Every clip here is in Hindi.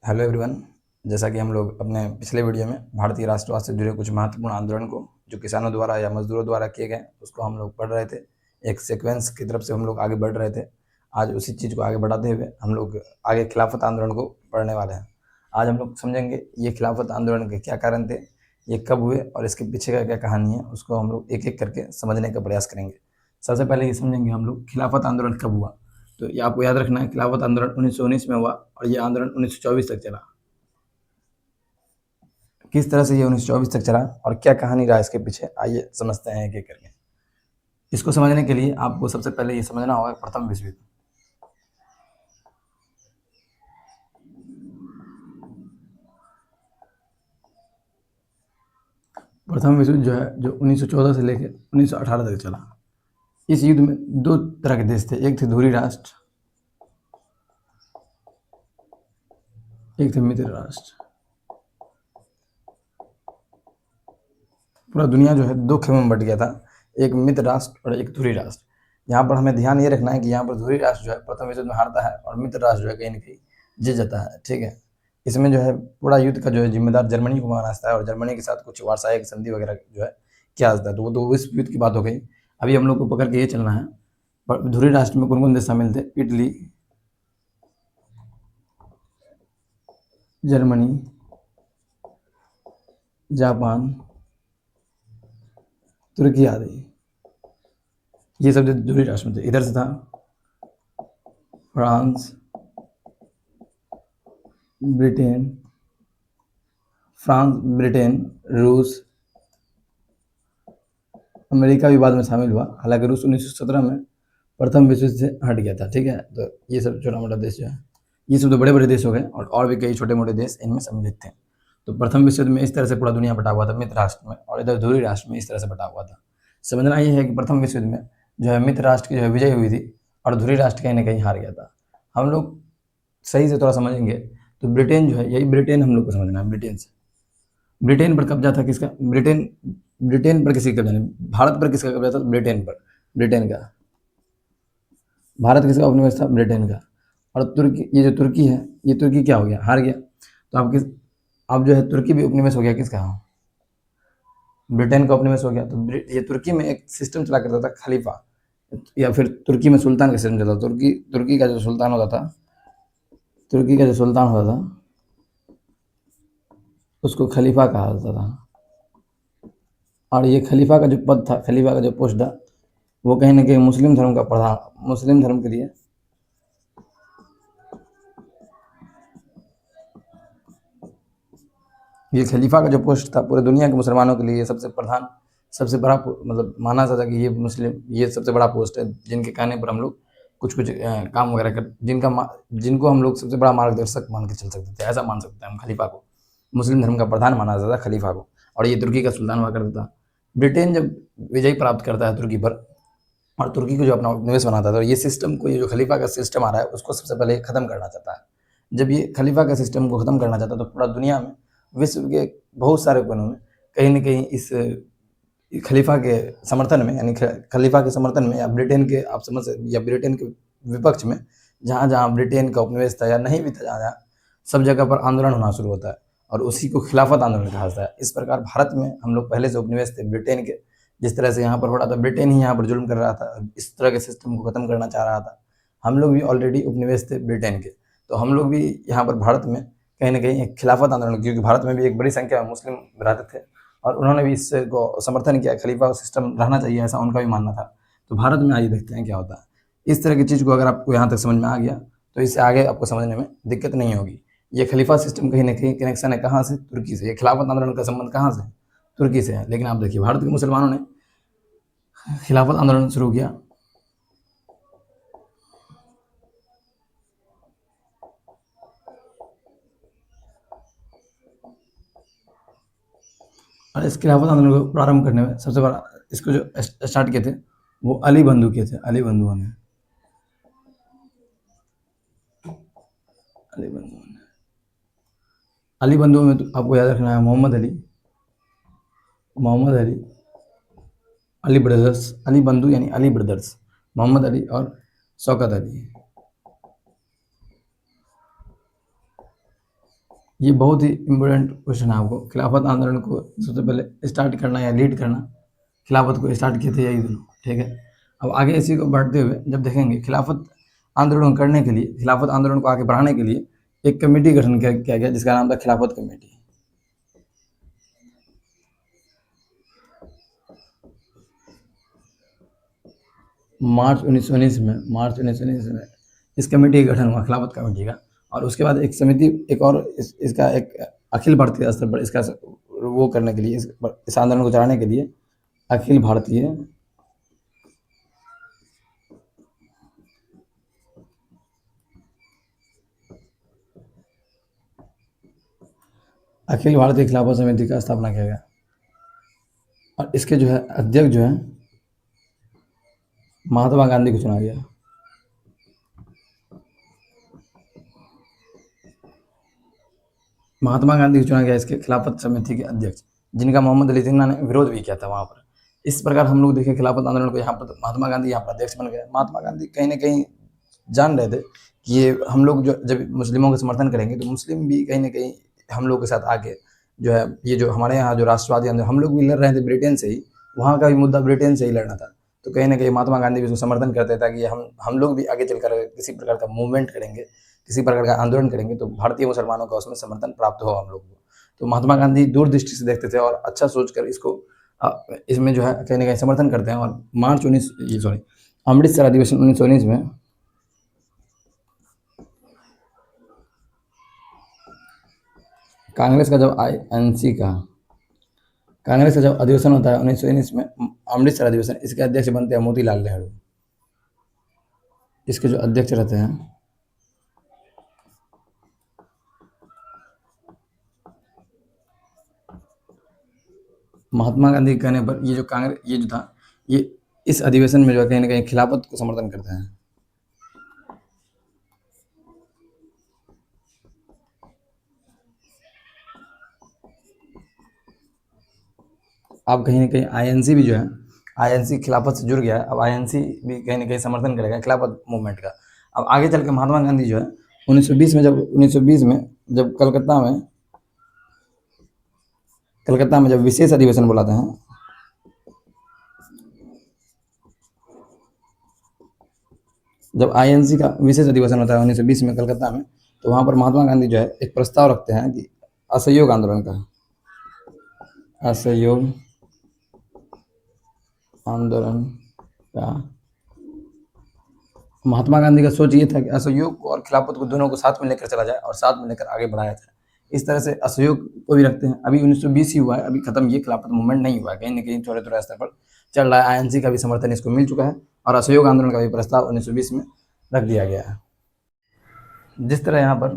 Hello everyone. जैसा कि हम लोग अपने पिछले वीडियो में भारतीय राष्ट्रवाद से जुड़े कुछ महत्वपूर्ण आंदोलन को जो किसानों द्वारा या मजदूरों द्वारा किए गए उसको हम लोग पढ़ रहे थे। एक सीक्वेंस की तरफ से हम लोग आगे बढ़ रहे थे। आज उसी चीज़ को आगे बढ़ाते हुए हम लोग आगे खिलाफत आंदोलन को पढ़ने वाले हैं। आज हम लोग समझेंगे ये खिलाफत आंदोलन के क्या कारण थे, ये कब हुए और इसके पीछे का क्या कहानी है, उसको हम लोग एक एक करके समझने का प्रयास करेंगे। सबसे पहले ये समझेंगे हम लोग खिलाफत आंदोलन कब हुआ। तो ये आपको याद रखना है, खिलाफत आंदोलन 1919 में हुआ और ये आंदोलन 1924 तक चला। किस तरह से ये 1924 तक चला और क्या कहानी रहा इसके पीछे, आइए समझते हैं एक एक करके। इसको समझने के लिए आपको सबसे पहले ये समझना होगा प्रथम विश्व युद्ध। प्रथम विश्व युद्ध जो है जो 1914 से लेकर 1918 तक चला। इस युद्ध में दो तरह के देश थे, एक थे ध्रुवी राष्ट्र, एक थे मित्र राष्ट्र। पूरा दुनिया जो है दो खेमों में बट गया था, एक मित्र राष्ट्र और एक ध्रुवी राष्ट्र। यहाँ पर हमें ध्यान ये रखना है कि यहाँ पर ध्रुवी राष्ट्र जो है प्रथम विश्व युद्ध में हारता है और मित्र राष्ट्र जो है कहीं ना कहीं जीत जाता है। ठीक है, इसमें जो है पूरा युद्ध का जो है जिम्मेदार जर्मनी को माना जाता है और जर्मनी के साथ कुछ वार्साई संधि वगैरह जो है किया जाता है। तो वो तो विश्व युद्ध की बात हो गई। अभी हम लोग को पकड़ के ये चलना है ध्रुवी राष्ट्र में कौन कौन देश शामिल थे। इटली, जर्मनी, जापान, तुर्की आदि, ये सब ध्रुवी राष्ट्र में थे। इधर से था फ्रांस, ब्रिटेन, रूस, अमेरिका भी बाद में शामिल हुआ। हालांकि रूस 1917 में प्रथम विश्व युद्ध से हट गया था। ठीक है, तो ये सब छोटा मोटा देश जो है, ये सब तो बड़े बड़े देश हो गए और भी कई छोटे मोटे देश इनमें सम्मिलित थे। तो प्रथम विश्व युद्ध में इस तरह से पूरा दुनिया बटा हुआ था मित्र राष्ट्र में, और इधर ध्रुवी राष्ट्र में इस तरह से बटा हुआ था। समझना ये है कि प्रथम विश्व युद्ध में जो है मित्र राष्ट्र की जो है विजय हुई थी और ध्रुवी राष्ट्र कहीं ना कहीं हार गया था। हम लोग सही से थोड़ा समझेंगे तो ब्रिटेन जो है, यही ब्रिटेन हम लोग को समझना है। ब्रिटेन पर कब्जा था किसका? ब्रिटेन पर किसी का कब्जा नहीं, भारत पर किसका कब्जा था? ब्रिटेन पर, ब्रिटेन का। भारत किसका उपनिवेश था? ब्रिटेन का। और तुर्की, ये जो तुर्की है, ये तुर्की क्या हो गया? हार गया। तो अब जो है तुर्की भी उपनिवेश हो गया किसका? ब्रिटेन का उपनिवेश हो गया। तो ये तुर्की में एक सिस्टम चला करता था खलीफा, या फिर तुर्की में सुल्तान का सिस्टम चलता था। तुर्की का जो सुल्तान होता था, उसको खलीफा कहा जाता था। और ये खलीफा का जो पद था, खलीफा का जो पोस्ट था, वो कहीं ना कहीं मुस्लिम धर्म का प्रधान, मुस्लिम धर्म के लिए ये खलीफा का जो पोस्ट था पूरे दुनिया के मुसलमानों के लिए सबसे प्रधान, सबसे बड़ा मतलब माना जाता कि ये सबसे बड़ा पोस्ट है, जिनके कहने पर हम लोग कुछ कुछ काम वगैरह कर, जिनको हम लोग सबसे बड़ा मार्गदर्शक मान के चल सकते थे, ऐसा मान सकते हैं हम खलीफा को। मुस्लिम धर्म का प्रधान माना जाता था खलीफा को, और ये तुर्की का सुल्तान हुआ करता था। ब्रिटेन जब विजय प्राप्त करता है तुर्की पर और तुर्की को जो अपना उपनिवेश बनाता था, तो ये सिस्टम को, ये जो खलीफा का सिस्टम आ रहा है उसको सबसे पहले खत्म करना चाहता है। जब ये खलीफा का सिस्टम को खत्म करना चाहता है तो पूरा दुनिया में, विश्व के बहुत सारे कोनों में कहीं ना कहीं इस खलीफा के समर्थन में, यानी खलीफा के समर्थन में, या ब्रिटेन के, आप समझ, या ब्रिटेन के विपक्ष में, जहाँ जहाँ ब्रिटेन का उपनिवेश था या नहीं भी था, जहाँ सब जगह पर आंदोलन होना शुरू होता है और उसी को खिलाफत आंदोलन कहा जाता है। इस प्रकार भारत में हम लोग पहले से उपनिवेश थे ब्रिटेन के, जिस तरह से यहाँ पर हो रहा था, ब्रिटेन ही यहाँ पर जुल्म कर रहा था, इस तरह के सिस्टम को खत्म करना चाह रहा था। हम लोग भी ऑलरेडी उपनिवेश थे ब्रिटेन के, तो हम लोग भी यहाँ पर भारत में कहीं ना कहीं एक खिलाफत आंदोलन, क्योंकि भारत में भी एक बड़ी संख्या में मुस्लिम रहते थे और उन्होंने भी इसको समर्थन किया, खलीफा सिस्टम रहना चाहिए, ऐसा उनका भी मानना था। तो भारत में आइए देखते हैं क्या होता है। इस तरह की चीज़ को अगर आपको यहाँ तक समझ में आ गया तो इससे आगे आपको समझने में दिक्कत नहीं होगी। ये खलीफा सिस्टम कहीं ना कहीं कनेक्शन है कहाँ से? तुर्की से। ये खिलाफत आंदोलन का संबंध कहाँ से? तुर्की से है। लेकिन आप देखिए भारत के मुसलमानों ने खिलाफत आंदोलन शुरू किया, और इस खिलाफत आंदोलन को प्रारंभ करने में सबसे बड़ा, इसको जो स्टार्ट किए थे वो अली बंधु किए थे। अली बंधुओं ने अली बंधुओं में तो आपको याद रखना है मोहम्मद अली, अली ब्रदर्स, अली बंधु यानी अली ब्रदर्स, मोहम्मद अली और शौकत अली। ये बहुत ही इम्पोर्टेंट क्वेश्चन है आपको। खिलाफत आंदोलन को सबसे पहले स्टार्ट करना या लीड करना, खिलाफत को स्टार्ट किए थे यही दोनों, ठीक है। अब आगे इसी को बढ़ते हुए जब देखेंगे, खिलाफत आंदोलन करने के लिए, खिलाफत आंदोलन को आगे बढ़ाने के लिए एक कमेटी गठन किया गया जिसका नाम था खिलाफत कमेटी। मार्च 1919 में इस कमेटी का गठन हुआ, खिलाफत कमेटी का। और उसके बाद एक समिति, एक और इसका एक अखिल भारतीय स्तर पर इसका वो करने के लिए, इस आंदोलन को चलाने के लिए अखिल भारतीय खिलाफत समिति का स्थापना किया गया। और इसके जो है अध्यक्ष जो है महात्मा गांधी को चुना गया। महात्मा गांधी को चुना गया इसके खिलाफत समिति के अध्यक्ष, जिनका मोहम्मद अली जिन्ना ने विरोध भी किया था वहाँ पर। इस प्रकार हम लोग देखें खिलाफत आंदोलन को, यहाँ पर महात्मा गांधी यहाँ पर अध्यक्ष बन गए। महात्मा गांधी कहीं ना कहीं जान रहे थे कि ये हम लोग जो जब मुस्लिमों का समर्थन करेंगे तो मुस्लिम भी कहीं ना कहीं हम लोग के साथ आके जो है, ये जो हमारे यहाँ जो राष्ट्रवादी आंदोलन, हम लोग भी लड़ रहे थे ब्रिटेन से ही, वहाँ का भी मुद्दा ब्रिटेन से ही लड़ना था। तो कहीं ना कहीं महात्मा गांधी भी उसको समर्थन करते थे कि हम लोग भी आगे चलकर किसी प्रकार का मूवमेंट करेंगे, किसी प्रकार का आंदोलन करेंगे तो भारतीय मुसलमानों का उसमें समर्थन प्राप्त हो हम लोग को। तो महात्मा गांधी दूरदृष्टि से देखते थे और अच्छा सोचकर इसको इसमें जो है कहीं ना कहीं समर्थन करते हैं। और अमृतसर अधिवेशन 1919 में कांग्रेस का जब अधिवेशन होता है 1919 में, अमृतसर अधिवेशन, इसके अध्यक्ष बनते हैं मोतीलाल नेहरू। इसके जो अध्यक्ष रहते हैं महात्मा गांधी के कहने पर, ये जो कांग्रेस, ये जो था, ये इस अधिवेशन में जो है कहीं ना कहीं खिलाफत को समर्थन करते हैं। अब कहीं ना कहीं आईएनसी भी जो है, आईएनसी खिलाफत से जुड़ गया है। अब आईएनसी भी कहीं ना कहीं समर्थन करेगा खिलाफत मूवमेंट का। अब आगे चल के महात्मा गांधी जो है 1920 में जब कलकत्ता में जब विशेष अधिवेशन बुलाते हैं, जब आईएनसी का विशेष अधिवेशन होता है 1920 में कलकत्ता में, तो वहाँ पर महात्मा गांधी जो है एक प्रस्ताव रखते हैं कि असहयोग आंदोलन का महात्मा गांधी का सोच ये था कि असहयोग और खिलाफत को दोनों को साथ में लेकर चला जाए और साथ में लेकर आगे बढ़ाया जाए। इस तरह से असहयोग को भी रखते हैं। अभी 1920 ही हुआ है, अभी खत्म, ये खिलाफत मूवमेंट नहीं हुआ है, कहीं ना कहीं थोड़े थोड़े स्तर पर चल रहा है। आईएनसी का भी समर्थन इसको मिल चुका है और असहयोग आंदोलन का भी प्रस्ताव 1920 में रख दिया गया है। जिस तरह यहाँ पर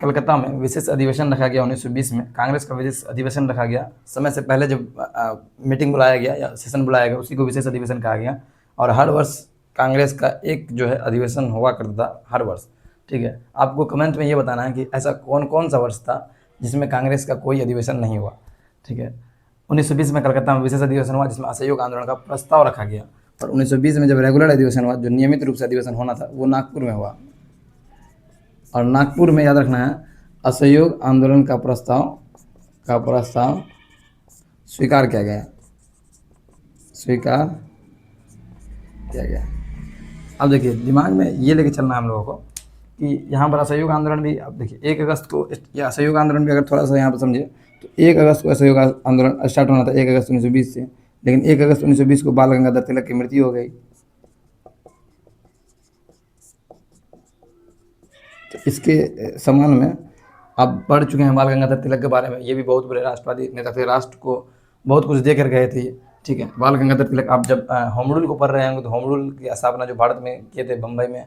कलकत्ता में विशेष अधिवेशन रखा गया 1920 में, कांग्रेस का विशेष अधिवेशन रखा गया, समय से पहले जब मीटिंग बुलाया गया या सेशन बुलाया गया उसी को विशेष अधिवेशन कहा गया। और हर वर्ष कांग्रेस का एक जो है अधिवेशन हुआ करता था, हर वर्ष, ठीक है। आपको कमेंट में ये बताना है कि ऐसा कौन कौन सा वर्ष था जिसमें कांग्रेस का कोई अधिवेशन नहीं हुआ, ठीक है। 1920 में कलकत्ता में विशेष अधिवेशन हुआ जिसमें असहयोग आंदोलन का प्रस्ताव रखा गया। और 1920 में जब रेगुलर अधिवेशन हुआ, जो नियमित रूप से अधिवेशन होना था, वो नागपुर में हुआ। और नागपुर में याद रखना है, असहयोग आंदोलन का प्रस्ताव स्वीकार किया गया। अब देखिए दिमाग में ये लेके चलना है हम लोगों को कि यहाँ पर असहयोग आंदोलन भी, अब देखिए 1 अगस्त को, या असहयोग आंदोलन भी अगर थोड़ा सा यहाँ पर समझिए तो 1 अगस्त को असहयोग आंदोलन स्टार्ट होना था, 1 अगस्त 1920 से। लेकिन 1 अगस्त 1920 को बाल गंगाधर तिलक की मृत्यु हो गई। तो इसके समान में आप पढ़ चुके हैं बाल गंगाधर तिलक के बारे में, ये भी बहुत बड़े राष्ट्रवादी नेता थे, राष्ट्र को बहुत कुछ देकर गए थे, ठीक है। बाल गंगाधर तिलक, आप जब होम रूल को पढ़ रहे होंगे तो होम रूल की स्थापना जो भारत में किए थे बम्बई में,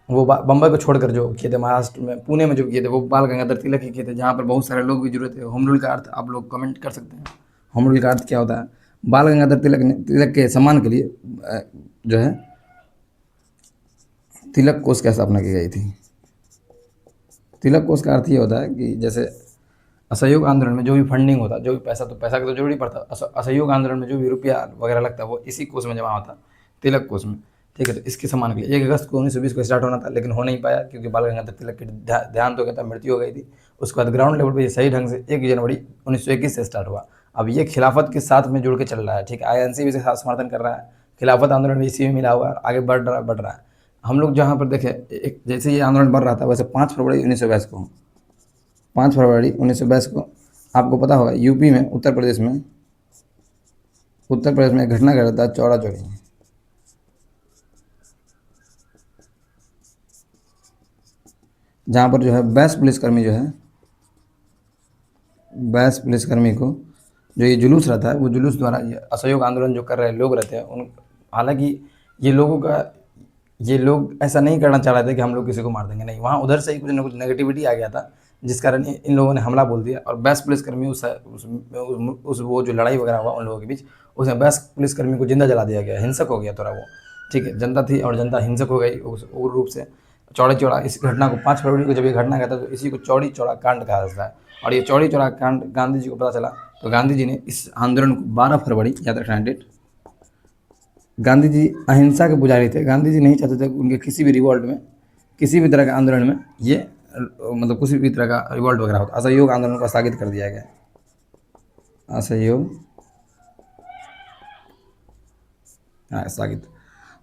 वो बम्बई को छोड़कर जो किए थे महाराष्ट्र में, पुणे में जो किए थे, वो बाल गंगाधर तिलक ही किए थे, जहाँ पर बहुत सारे लोग भी जुड़े थे। होम रूल का अर्थ आप लोग कमेंट कर सकते हैं, होम रूल का अर्थ क्या होता है। बाल गंगाधर तिलक के सम्मान के लिए जो है तिलक कोष की स्थापना की गई थी। तिलक कोष का अर्थ ये होता है कि जैसे असहयोग आंदोलन में जो भी फंडिंग होता, जो भी पैसा, तो पैसा का तो जरूरी पड़ता, असहयोग आंदोलन में जो भी रुपया वगैरह लगता है वो इसी कोष में जमा होता, तिलक कोष में, ठीक है। तो इसके सम्मान के लिए 1 अगस्त को 1920 को स्टार्ट होना था, लेकिन हो नहीं पाया क्योंकि बाल गंगाधर तिलक की देहांत हो गया था, मृत्यु हो गई थी। उसके बाद ग्राउंड लेवल पर ये सही ढंग से 1 जनवरी 1921 से स्टार्ट हुआ। अब ये खिलाफत के साथ में जुड़ के चल रहा है, ठीक है। INC भी इसके साथ समर्थन कर रहा है, खिलाफत आंदोलन भी इसी में मिला हुआ है, आगे बढ़ रहा है। हम लोग जहाँ पर देखें, एक जैसे ये आंदोलन बढ़ रहा था, वैसे 5 फरवरी 1922 को 5 फरवरी 1922 को आपको पता होगा यूपी में, उत्तर प्रदेश में एक घटना घटा था, चौड़ा चौड़ी। जहाँ पर जो है 22 पुलिसकर्मी जो है, 22 पुलिसकर्मी को जो ये जुलूस रहता है, वो जुलूस द्वारा ये असहयोग आंदोलन जो कर रहे लोग रहते हैं उन, हालांकि ये लोग ऐसा नहीं करना चाह रहे थे कि हम लोग किसी को मार देंगे, नहीं, वहाँ उधर से ही कुछ ना कुछ नेगेटिविटी आ गया था, जिस कारण इन लोगों ने हमला बोल दिया। और 22 पुलिसकर्मी उस वो जो लड़ाई वगैरह हुआ उन लोगों के बीच, उसमें 22 पुलिसकर्मी को जिंदा जला दिया गया, हिंसक हो गया थोड़ा वो, ठीक है। जनता थी और जनता हिंसक हो गई उस रूप से। चौड़ा चौड़ा इस घटना को 5 फरवरी को जब ये घटना घटा तो इसी को चौड़ी चौड़ा कांड कहा जाता है। और ये चौड़ी चौड़ा कांड गांधी जी को पता चला, तो गांधी जी ने इस आंदोलन को 12 फरवरी, याद रखना डेट, गांधी जी अहिंसा के पुजारी थे। गांधी जी नहीं चाहते थे कि उनके किसी भी रिवॉल्ट में, किसी भी तरह के आंदोलन में ये मतलब किसी भी तरह का रिवॉल्ट वगैरह होता। असहयोग आंदोलन को स्थगित कर दिया गया, असहयोग स्थगित।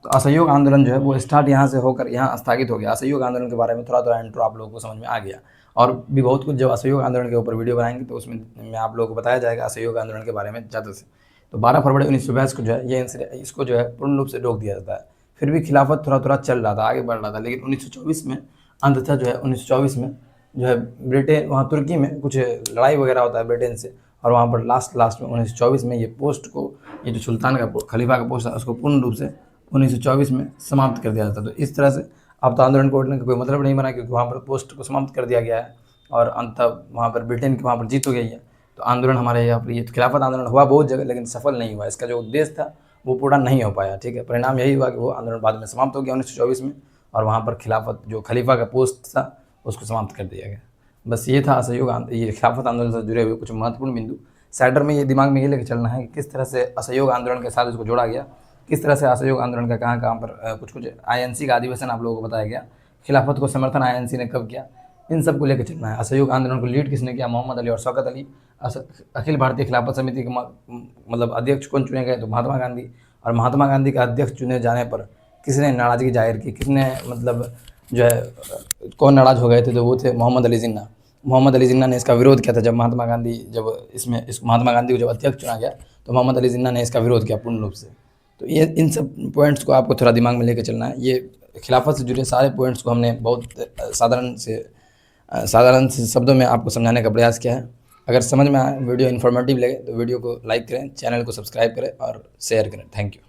तो असहयोग आंदोलन जो है वो स्टार्ट यहाँ से होकर यहाँ स्थगित हो गया। असहयोग आंदोलन के बारे में थोड़ा थोड़ा इंट्रो आप लोगों को समझ में आ गया, और भी बहुत कुछ जब असहयोग आंदोलन के ऊपर वीडियो बनाएंगे तो उसमें मैं आप लोगों को बताया जाएगा असहयोग आंदोलन के बारे में ज़्यादा से। तो 12 फरवरी 1922 को जो है ये इसको जो है पूर्ण रूप से रोक दिया जाता है। फिर भी खिलाफत थोड़ा थोड़ा चल रहा था, आगे बढ़ रहा था, लेकिन 1924 में अंततः जो है 1924 में जो है ब्रिटेन, वहाँ तुर्की में कुछ लड़ाई वगैरह होता है ब्रिटेन से, और वहाँ पर लास्ट में 1924 में ये पोस्ट को, ये जो सुल्तान का खलीफा का पोस्ट है उसको पूर्ण रूप से 1924 में समाप्त कर दिया जाता। तो इस तरह से अब तो आंदोलन को उठने का कोई मतलब नहीं बना, क्योंकि वहाँ पर पोस्ट को समाप्त कर दिया गया है और अंततः वहाँ पर ब्रिटेन की वहाँ पर जीत हो गई है। तो आंदोलन हमारे यहाँ पर ये खिलाफत आंदोलन हुआ बहुत जगह, लेकिन सफल नहीं हुआ, इसका जो उद्देश्य था वो पूरा नहीं हो पाया, ठीक है। परिणाम यही हुआ कि वो आंदोलन बाद में समाप्त हो गया 1924 में, और वहाँ पर खिलाफत जो खलीफा का पोस्ट था उसको समाप्त कर दिया गया। बस ये था असहयोग ये खिलाफत आंदोलन से जुड़े हुए कुछ महत्वपूर्ण बिंदु। साइडर में ये दिमाग में ये लेकर चलना है कि किस तरह से असहयोग आंदोलन के साथ उसको जोड़ा गया, किस तरह से असहयोग आंदोलन का कहाँ पर कुछ INC का अधिवेशन आप लोगों को बताया गया, खिलाफत को समर्थन INC ने कब किया, इन सब को लेकर चलना है। असहयोग आंदोलन को लीड किसने किया, मोहम्मद अली और शौकत अली। अखिल भारतीय खिलाफत समिति के मतलब अध्यक्ष कौन चुने गए, तो महात्मा गांधी। और महात्मा गांधी का अध्यक्ष चुने जाने पर किसने नाराज़गी जाहिर की, किसने मतलब जो है कौन नाराज़ हो गए थे, तो वो थे मोहम्मद अली जिन्ना। मोहम्मद अली जिन्ना ने इसका विरोध किया था। जब महात्मा गांधी महात्मा गांधी को जब अध्यक्ष चुना गया तो मोहम्मद अली जिन्ना ने इसका विरोध किया पूर्ण रूप से। तो ये इन सब पॉइंट्स को आपको थोड़ा दिमाग में लेकर चलना है। ये खिलाफत से जुड़े सारे पॉइंट्स को हमने बहुत साधारण से शब्दों में आपको समझाने का प्रयास किया है। अगर समझ में आए, वीडियो इन्फॉर्मेटिव लगे तो वीडियो को लाइक करें, चैनल को सब्सक्राइब करें और शेयर करें। Thank you.